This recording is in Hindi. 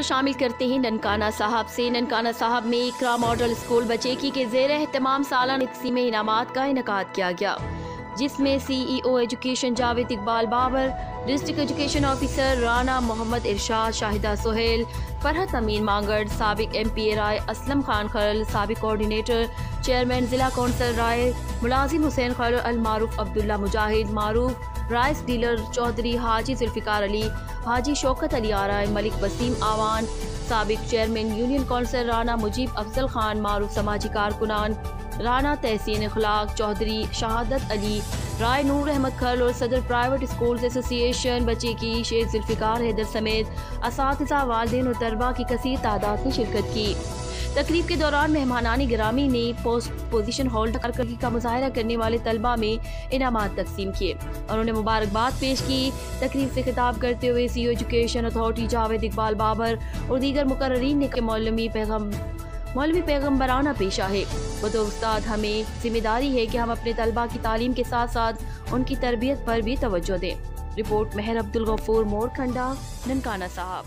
शामिल करते हैं ननकाना साहब से। ननकाना साहब में इकरा मॉडल स्कूल बचेकी के ज़ेर एहतमाम सालाना तक़सीम इनामात का इनेकाद किया गया, जिसमें CEO education Javed Iqbal Babar, district education officer Rana Mohammad Irshad, Shahida Sohail, Farhat Amin Mangar, साबिक MP राय असलम खान खरल, साबिक कोऑर्डिनेटर चेयरमैन जिला कौंसल राय मुलाजिम हुसैन खरल, अल मारूफ अब्दुल्ला मुजाहिद, मारूफ राइस डीलर चौधरी हाजी जुल्फ़िकार अली, हाजी शौकत अली आराय, मलिक वसीम आवान, साबिक chairman union council Rana Mujeeb Afzal Khan, मारूफ समाजी कारकुनान राना तहसीन अखलाक चौधरी, शहादत अली राय, नूर अहमद खरल और सदर private schools association Bacheki Sheikh Zulfiqar Haider समेत असातिज़ा, वालिदैन और तलबा की कसीर तादाद में शिरकत की। तकरीब के दौरान मेहमानानी गिरामी ने पोस्ट पोजीशन होल्डर कारकर्दगी का मुजाहरा करने वाले तलबा में इनामात तकसीम किए और उन्हें मुबारकबाद पेश की। तकरीब से खिताब करते हुए CEO education authority Javed Iqbal Babar और दीगर मुकर्ररीन ने मौलवी पैगम्बराना पेशा है। बतौर उस्ताद हमें जिम्मेदारी है कि हम अपने तलबा की तालीम के साथ साथ उनकी तरबियत पर भी तवज्जो दें। रिपोर्ट मेहर अब्दुल गफूर, मोरखंडा, ननकाना साहब।